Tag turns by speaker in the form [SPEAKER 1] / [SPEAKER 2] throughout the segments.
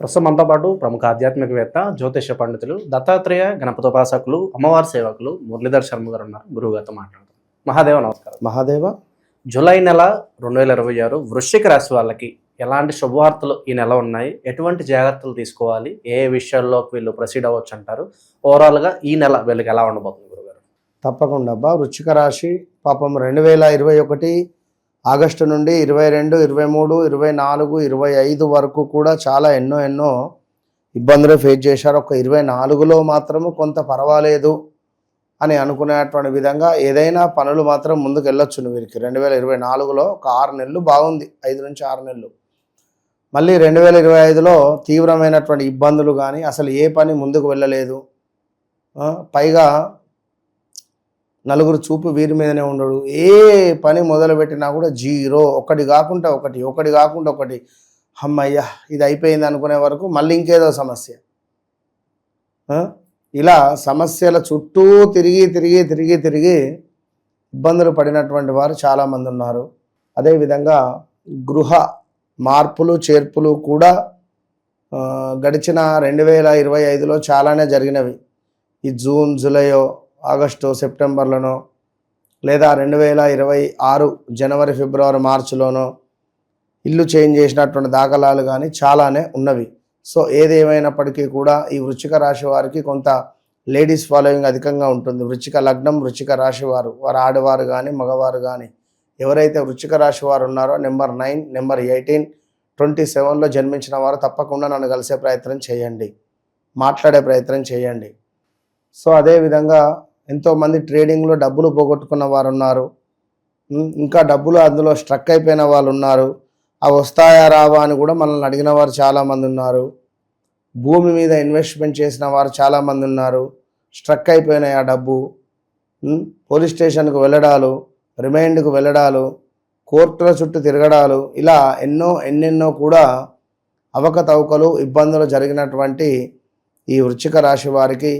[SPEAKER 1] ప్రస్తుతం మనతో పాటు ప్రముఖ ఆధ్యాత్మికవేత్త, జ్యోతిష పండితులు, దత్తాత్రేయ గణపతోపాసకులు, అమ్మవారి సేవకులు మురళీధర్ శర్మ గారు ఉన్నారు. గురువుగారితో మాట్లాడతాం. మహాదేవ నమస్కారం.
[SPEAKER 2] మహాదేవ.
[SPEAKER 1] జూలై నెల 2026 వృశ్చిక రాశి వాళ్ళకి ఎలాంటి శుభవార్తలు ఈ నెల ఉన్నాయి, ఎటువంటి జాగ్రత్తలు తీసుకోవాలి, ఏ విషయాల్లోకి వీళ్ళు ప్రొసీడ్ అవ్వచ్చు అంటారు, ఓవరాల్గా ఈ నెల వీళ్ళకి ఎలా ఉండబోతుంది గురుగారు?
[SPEAKER 2] తప్పకుండా అబ్బా. వృశ్చిక రాశి పాపం 2021 ఆగస్టు నుండి 22, 23, 24, 25 వరకు కూడా చాలా ఎన్నో ఇబ్బందులు ఫేస్ చేశారు. ఒక 24లో మాత్రము కొంత పర్వాలేదు అని అనుకునేటువంటి విధంగా ఏదైనా పనులు మాత్రం ముందుకు వెళ్ళొచ్చు వీరికి. 2024లో ఒక 6 నెలలు బాగుంది, 5 నుంచి 6 నెలలు. మళ్ళీ 2025లో తీవ్రమైనటువంటి ఇబ్బందులు కానీ అసలు ఏ పని ముందుకు వెళ్ళలేదు. పైగా నలుగురు చూపు వీరి మీదనే ఉండడు. ఏ పని మొదలుపెట్టినా కూడా జీరో, ఒకటి కాకుండా ఒకటి. అమ్మయ్య ఇది అయిపోయింది అనుకునే వరకు మళ్ళీ ఇంకేదో సమస్య. ఇలా సమస్యల చుట్టూ తిరిగి ఇబ్బందులు పడినటువంటి వారు చాలామంది ఉన్నారు. అదేవిధంగా గృహ మార్పులు చేర్పులు కూడా గడిచిన 2025లో చాలానే జరిగినవి. ఈ జూన్, జూలైయో, ఆగస్టు, సెప్టెంబర్లోనో లేదా 2026 జనవరి, ఫిబ్రవరి, మార్చిలోనో ఇల్లు చేంజ్ చేసినటువంటి దాఖలాలు కానీ చాలానే ఉన్నవి. సో ఏదేమైనప్పటికీ కూడా ఈ వృశ్చిక రాశి వారికి కొంత లేడీస్ ఫాలోయింగ్ అధికంగా ఉంటుంది. వృశ్చిక లగ్నం, వృశ్చిక రాశి వారు ఆడవారు కానీ మగవారు కానీ ఎవరైతే వృశ్చిక రాశి వారు ఉన్నారో నెంబర్ 9, నెంబర్ 18, 27లో జన్మించిన వారు తప్పకుండా నన్ను కలిసే ప్రయత్నం చేయండి, మాట్లాడే ప్రయత్నం చేయండి. సో అదేవిధంగా ఎంతోమంది ట్రేడింగ్లో డబ్బులు పోగొట్టుకున్న వారు ఉన్నారు. ఇంకా డబ్బులు అందులో స్ట్రక్ అయిపోయిన వాళ్ళు ఉన్నారు. అవి వస్తాయా రావా అని కూడా మనల్ని అడిగిన వారు చాలామంది ఉన్నారు. భూమి మీద ఇన్వెస్ట్మెంట్ చేసిన వారు చాలామంది ఉన్నారు. స్ట్రక్ అయిపోయినాయి ఆ డబ్బు. పోలీస్ స్టేషన్కు వెళ్ళడాలు, రిమైండ్కు వెళ్ళడాలు, కోర్టుల చుట్టూ తిరగడాలు, ఇలా ఎన్నెన్నో కూడా అవకతవకలు, ఇబ్బందులు జరిగినటువంటి ఈ వృశ్చిక రాశి వారికి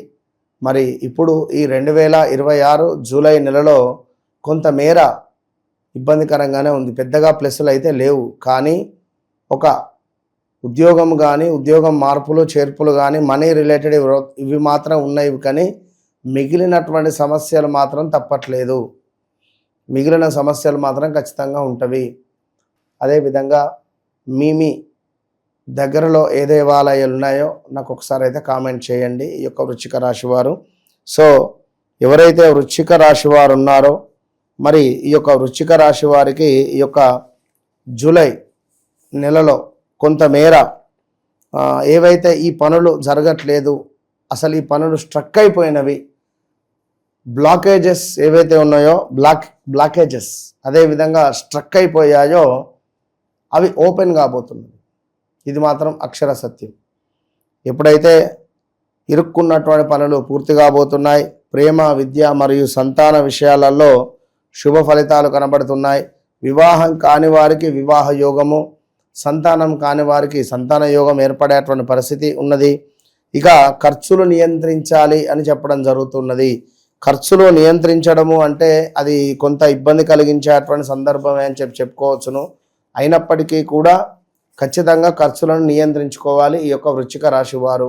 [SPEAKER 2] మరి ఇప్పుడు ఈ 2026 జూలై నెలలో కొంతమేర ఇబ్బందికరంగానే ఉంది. పెద్దగా ప్లస్లు అయితే లేవు. కానీ ఒక ఉద్యోగం కానీ, ఉద్యోగం మార్పులు చేర్పులు కానీ, మనీ రిలేటెడ్ ఇవి మాత్రం ఉన్నాయి. కానీ మిగిలినటువంటి సమస్యలు మాత్రం తప్పట్లేదు. మిగిలిన సమస్యలు మాత్రం ఖచ్చితంగా ఉంటవి. అదేవిధంగా మీ దగ్గరలో ఏ దేవాలయాలు ఉన్నాయో నాకు ఒకసారి అయితే కామెంట్ చేయండి, ఈ యొక్క వృశ్చిక రాశి వారు. సో ఎవరైతే వృశ్చిక రాశి వారు ఉన్నారో మరి ఈ యొక్క వృశ్చిక రాశి వారికి ఈ యొక్క జూలై నెలలో కొంతమేర ఏవైతే ఈ పనులు జరగట్లేదు, అసలు ఈ పనులు స్ట్రక్ అయిపోయినవి, బ్లాకేజెస్ ఏవైతే ఉన్నాయో బ్లాకేజెస్ అదేవిధంగా స్ట్రక్ అయిపోయాయో అవి ఓపెన్ కాబోతున్నాయి. ఇది మాత్రం అక్షర సత్యం. ఎప్పుడైతే ఇరుక్కున్నటువంటి పనులు పూర్తి కాబోతున్నాయి, ప్రేమ, విద్య మరియు సంతాన విషయాలలో శుభ ఫలితాలు కనబడుతున్నాయి. వివాహం కాని వారికి వివాహ యోగము, సంతానం కాని వారికి సంతాన యోగం ఏర్పడేటువంటి పరిస్థితి ఉన్నది. ఇక ఖర్చులు నియంత్రించాలి అని చెప్పడం జరుగుతున్నది. ఖర్చులు నియంత్రించడము అంటే అది కొంత ఇబ్బంది కలిగించేటువంటి సందర్భమే అని చెప్పుకోవచ్చును. అయినప్పటికీ కూడా ఖచ్చితంగా ఖర్చులను నియంత్రించుకోవాలి ఈ యొక్క వృశ్చిక రాశి వారు.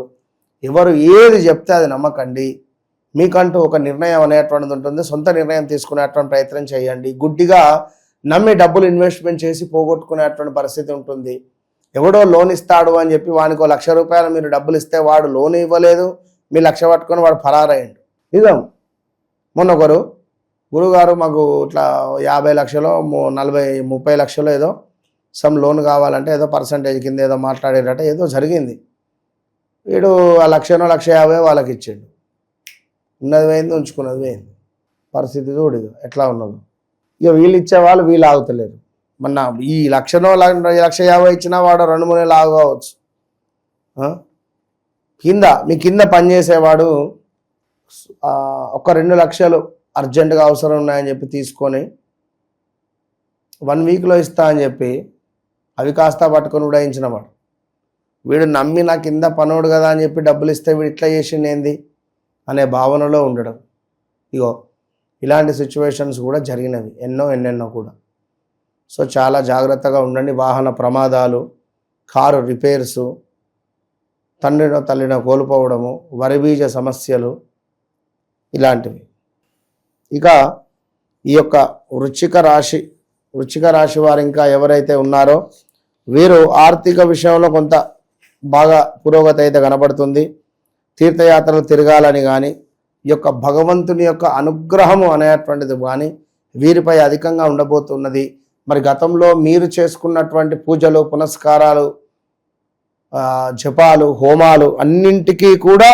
[SPEAKER 2] ఎవరు ఏది చెప్తే అది నమ్మకండి. మీకంటూ ఒక నిర్ణయం అనేటువంటిది ఉంటుంది. సొంత నిర్ణయం తీసుకునేటువంటి ప్రయత్నం చేయండి. గుడ్డిగా నమ్మి డబ్బులు ఇన్వెస్ట్మెంట్ చేసి పోగొట్టుకునేటువంటి పరిస్థితి ఉంటుంది. ఎవడో లోన్ ఇస్తాడు అని చెప్పి వానికి ₹1,00,000 మీరు డబ్బులు ఇస్తే వాడు లోన్ ఇవ్వలేదు, మీ 1,00,000 పట్టుకొని వాడు ఫరారయ్యండు. నిజం. మొన్న ఒకరు గురుగారు మాకు ఇట్లా 50 లక్షలు 30 లక్షలు ఏదో సమ్ లోన్ కావాలంటే ఏదో పర్సంటేజ్ కింద ఏదో మాట్లాడేటట ఏదో జరిగింది. వీడు ఆ 1,50,000 వాళ్ళకి ఇచ్చాడు. ఉన్నది పోయింది, ఉంచుకున్నది పోయింది. పరిస్థితి చూడు ఎట్లా ఉన్నదో. ఇక వీళ్ళు ఇచ్చేవాళ్ళు వీళ్ళు ఆగుతలేరు. మొన్న ఈ 1,50,000 ఇచ్చినా వాడు 2-3 నెలలు ఆగవచ్చు. మీ కింద పనిచేసేవాడు ఒక 2 లక్షలు అర్జెంటుగా అవసరం ఉన్నాయని చెప్పి తీసుకొని 1 వీక్లో ఇస్తా అని చెప్పి అవి కాస్త పట్టుకొని ఉడాయించినవాడు. వీడు నమ్మి నా కింద పనోడు కదా అని చెప్పి డబ్బులు ఇస్తే వీడు ఇట్లా చేసింది ఏంది అనే భావనలో ఉండడం. ఇగో ఇలాంటి సిచ్యువేషన్స్ కూడా జరిగినవి ఎన్నెన్నో కూడా. సో చాలా జాగ్రత్తగా ఉండండి. వాహన ప్రమాదాలు, కారు రిపేర్సు, తండ్రినో తల్లినో కోల్పోవడము, వరిబీజ సమస్యలు ఇలాంటివి. ఇక ఈ యొక్క వృశ్చిక రాశి వారు ఇంకా ఎవరైతే ఉన్నారో వీరు ఆర్థిక విషయంలో కొంత బాగా పురోగతి అయితే కనబడుతుంది. తీర్థయాత్రలు తిరగాలని కానీ ఈ యొక్క భగవంతుని యొక్క అనుగ్రహము అనేటువంటిది కానీ వీరిపై అధికంగా ఉండబోతున్నది. మరి గతంలో మీరు చేసుకున్నటువంటి పూజలు, పునస్కారాలు, జపాలు, హోమాలు అన్నింటికీ కూడా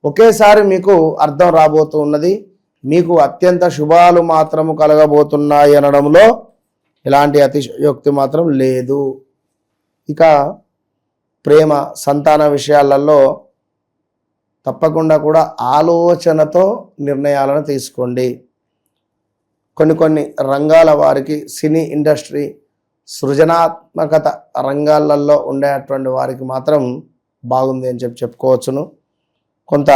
[SPEAKER 2] ఒకేసారి మీకు అర్థం రాబోతూ ఉన్నది. మీకు అత్యంత శుభాలు మాత్రము కలగబోతున్నాయి అనడంలో ఎలాంటి అతిశయోక్తి మాత్రం లేదు. ఇక ప్రేమ, సంతాన విషయాలలో తప్పకుండా కూడా ఆలోచనతో నిర్ణయాలను తీసుకోండి. కొన్ని రంగాల వారికి, సినీ ఇండస్ట్రీ, సృజనాత్మకత రంగాలలో ఉండేటువంటి వారికి మాత్రం బాగుంది అని చెప్పుకోవచ్చును. కొంత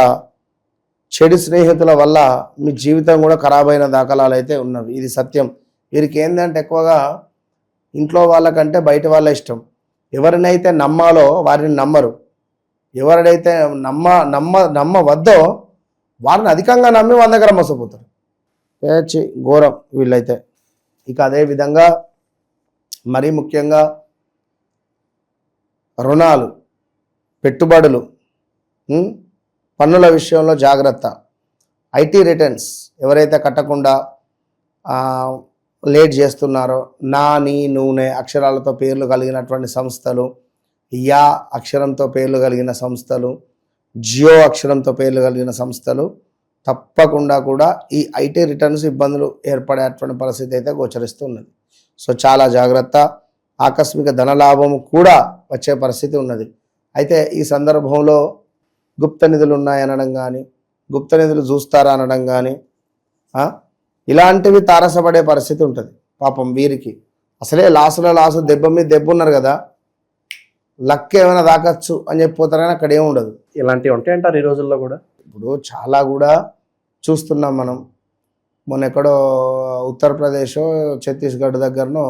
[SPEAKER 2] చెడు స్నేహితుల వల్ల మీ జీవితం కూడా ఖరాబ్ అయిన దాఖలాలు అయితే ఉన్నవి. ఇది సత్యం. వీరికి ఏంటంటే ఎక్కువగా ఇంట్లో వాళ్ళకంటే బయట వాళ్ళ ఇష్టం. ఎవరినైతే నమ్మాలో వారిని నమ్మరు, ఎవరినైతే నమ్మవద్దో వారిని అధికంగా నమ్మి వాళ్ళ దగ్గర మోసపోతారు. ఘోరం వీళ్ళైతే. ఇక అదేవిధంగా మరీ ముఖ్యంగా రుణాలు, పెట్టుబడులు, పన్నుల విషయంలో జాగ్రత్త. ఐటీ రిటర్న్స్ ఎవరైతే కట్టకుండా లేట్ చేస్తున్నారో, నా, నీ, నూనె అక్షరాలతో పేర్లు కలిగినటువంటి సంస్థలు, యా అక్షరంతో పేర్లు కలిగిన సంస్థలు, జియో అక్షరంతో పేర్లు కలిగిన సంస్థలు తప్పకుండా కూడా ఈ ఐటీ రిటర్న్స్ ఇబ్బందులు ఏర్పడేటువంటి పరిస్థితి అయితే గోచరిస్తున్నది. సో చాలా జాగ్రత్త. ఆకస్మిక ధనలాభము కూడా వచ్చే పరిస్థితి ఉన్నది. అయితే ఈ సందర్భంలో గుప్త నిధులు ఉన్నాయనడం కానీ, గుప్త నిధులు చూస్తారా అనడం కానీ ఇలాంటివి తారసపడే పరిస్థితి ఉంటుంది. పాపం వీరికి అసలే లాసు దెబ్బ మీద దెబ్బ ఉన్నారు కదా, లక్ ఏమైనా దాకచ్చు అని చెప్పిపోతారు కానీ అక్కడ ఏముండదు.
[SPEAKER 1] ఇలాంటివి ఉంటాయంటారు ఈ రోజుల్లో కూడా.
[SPEAKER 2] ఇప్పుడు చాలా కూడా చూస్తున్నాం మనం. మొన్న ఎక్కడో ఉత్తరప్రదేశ్, ఛత్తీస్గఢ్ దగ్గరనో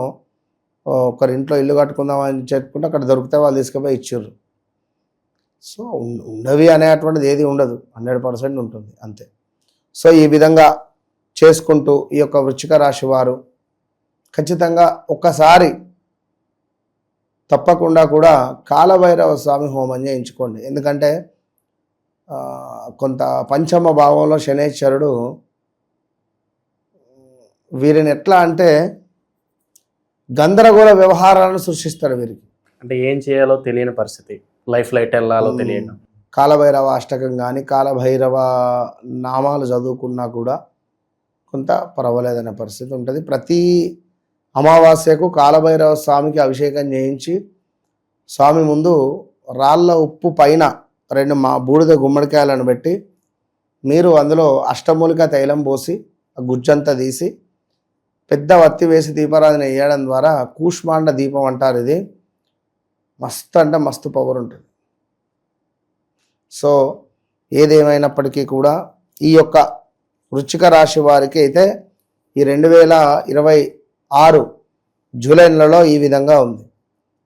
[SPEAKER 2] ఒకరి ఇంట్లో ఇల్లు కట్టుకుందామని చెప్పుకుంటే అక్కడ దొరికితే వాళ్ళు తీసుకుపోయి ఇచ్చారు. సో ఉండవి అనేటువంటిది ఏది ఉండదు, 100% ఉంటుంది అంతే. సో ఈ విధంగా చేసుకుంటూ ఈ యొక్క వృశ్చిక రాశి వారు ఖచ్చితంగా ఒక్కసారి తప్పకుండా కూడా కాలభైరవ స్వామి హోమం చేయించుకోండి. ఎందుకంటే కొంత పంచమ భావంలో శనేశ్వరుడు వీరిని ఎట్లా అంటే గందరగోళ వ్యవహారాలను సృష్టిస్తాడు వీరికి.
[SPEAKER 1] అంటే ఏం చేయాలో తెలియని పరిస్థితి, లైఫ్లో ఎట్ వెళ్ళాలో తెలియదు.
[SPEAKER 2] కాలభైరవ అష్టకం కానీ కాలభైరవ నామాలు చదువుకున్నా కూడా కొంత పర్వాలేదనే పరిస్థితి ఉంటుంది. ప్రతి అమావాస్యకు కాలభైరవ స్వామికి అభిషేకం చేయించి స్వామి ముందు రాళ్ళ ఉప్పు పైన 2 బూడిద గుమ్మడికాయలను పెట్టి మీరు అందులో అష్టమూలిక తైలం పోసి ఆ గుజ్జంతా తీసి పెద్ద వత్తి వేసి దీపారాధన వేయడం ద్వారా కూష్మాండ దీపం అంటారు. ఇది మస్తు అంటే మస్తు పవర్ ఉంటుంది. సో ఏదేమైనప్పటికీ కూడా ఈ యొక్క వృశ్చిక రాశి వారికి అయితే ఈ 2026 జూలై నెలలో ఈ విధంగా ఉంది.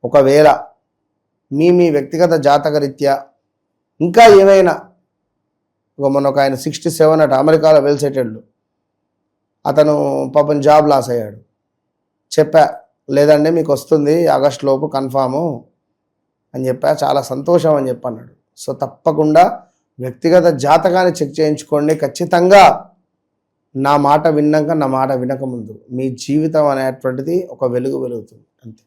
[SPEAKER 2] ఒకవేళ మీ వ్యక్తిగత జాతకరీత్యా ఇంకా ఏమైనా మొన్న ఒక ఆయన 67 అట అమెరికాలో వెల్ సెటిల్డ్, అతను పాపం జాబ్ లాస్ అయ్యాడు. చెప్పా, లేదండి మీకు వస్తుంది ఆగస్ట్ లోపు కన్ఫాము అని చెప్పా. చాలా సంతోషం అని చెప్పన్నాడు. సో తప్పకుండా వ్యక్తిగత జాతకాన్ని చెక్ చేయించుకోండి. ఖచ్చితంగా నా మాట విన్నాక, నా మాట వినకముందు మీ జీవితం అనేటువంటిది ఒక వెలుగుతుంది అంతే.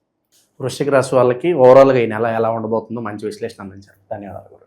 [SPEAKER 1] వృశ్చిక రాశి వాళ్ళకి ఓవరాల్గా ఈ నెల ఎలా ఉండబోతుందో మంచి విశ్లేషణ అందించారు. ధన్యవాదాలు.